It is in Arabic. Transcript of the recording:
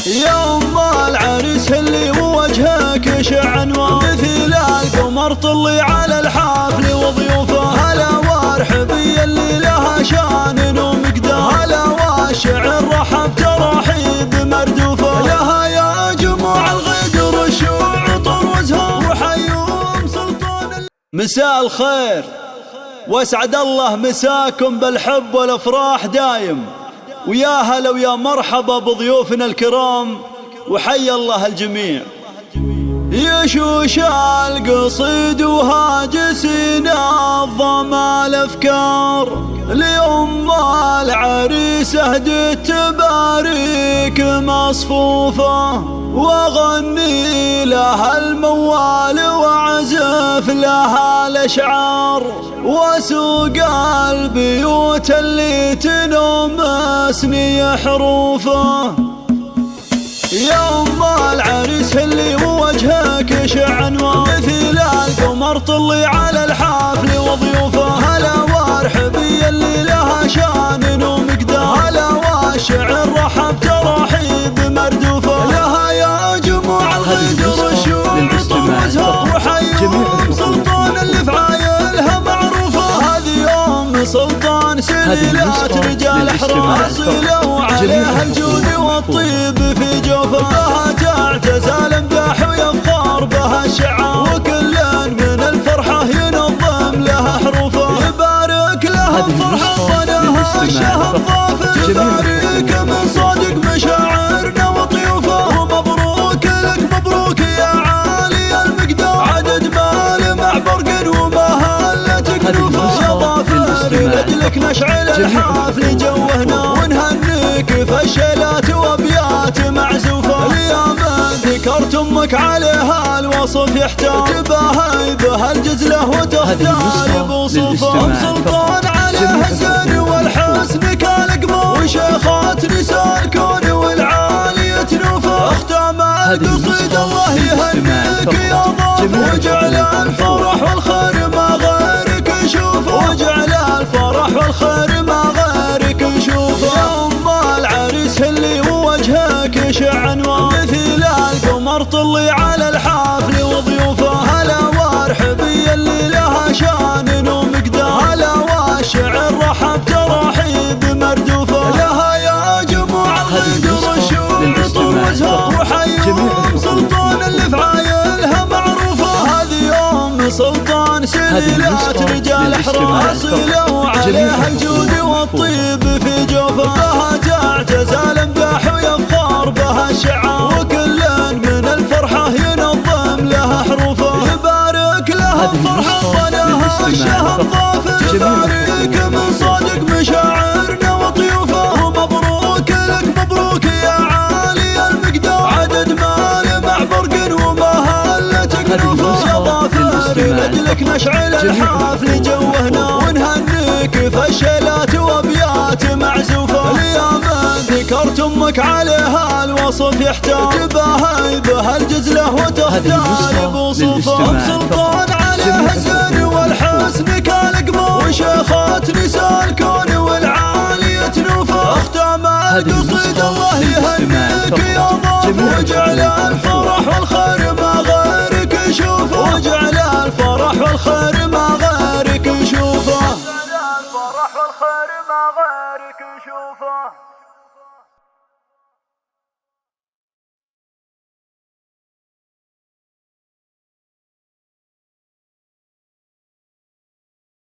يا أم العريس اللي وجهك يشع انوار، مثل القمر طلي على الحفل وضيوفه. هلا وارحبي اللي لها شان ومقدار، هلا والشعر رحب ترحيب مردوفه. لها يا جموع الغدر الشوع طر وزهور، وحيوم سلطان. مساء الخير واسعد الله مساكم بالحب والافراح دايم، ويا هلا ويا مرحبا بضيوفنا الكرام، وحيا الله الجميع. يشوش القصيد وهاجسين الظما الافكار، لأم العريس اهدت تباريك مصفوفة، واغني لها الموال واعزف لها الاشعار، واسوق البيوت اللي تنمسني حروفه. يا أم العريس اللي وجهك يشع انوار، مثل القمر طلي على الحفل وضيوفه. هلا وارحبي اللي لها شان ومقدار، هلا والشعر رحب ترحيب مردوفه. لها يا جموع الغدر الشوع طر وزهور، وحيوم سلطان اللي فعايلها معروفه. هذه أم سلطان سليلات رجال احرار، صلوا عليها الجود والطيب في جوفه. بها تعتز الامداح ويفخر بها الشعار، وكل من الفرحه ينظم لها حروفه. يبارك لها الفرحه طناها الشهر ضافر، يبارك من صادق مشاعرنا وطيوفه. ومبروك لك مبروك يا عالي المقدار، عدد مال مع برق ومهلتك نوفه. يا ضافر لاجلك نشعل الحفل جوهنا، ونهنيك فشلات وابيات معزوفه. اليوم ذكرت امك عليها الوصف يحتار، تباهي بها الجزله وتختار بوصوفه. ام سلطان عليها الزين والحسن كالقمر، وشيخات نساء الكون والعالية نوفه. اختام القصيد الله يهنيك يا ضيف، وجعل الفرح والخير ما غيرك يشوفه، وجعل الفرح والخير ما غيرك يشوفه. يا أم العريس اللي وجهك يشع انوار، مثل القمر طلي على الحفل وضيوفه. هلا وارحبي اللي لها شان ومقدار، هلا والشعر رحب ترحيب مردوفه. لها يا جموع الغدر الشوع طر وزهور، وحيوم سلطان اللي فعايلها معروفه. هذه أم سلطان سليلات رجال احرار، صلوا عليها الجود والطيب في جوفه. بها تعتز الامداح ويفخر بها الشعار، وكل من الفرحه ينظم لها حروفه. يبارك لها الفرحه طناها الشهر ضافر، يبارك من صادق مشاعرنا وطيوفه. ومبروك لك مبروك يا عالي المقدار، عدد مال مع برق ومهلتك نوفه. يا ضافر لاجلك نشعل الحفل جوهنا، ونهنيك فشلات وابيات معزوفه. اليوم ذكرت امك عليها الوصف يحتار، تباهي بها الجزله وتختار بوصوفه. ام سلطان عليها الزين والحسن كالقمر، وشيخات نساء الكون والعالية نوفه. اختام القصيد الله يهنيك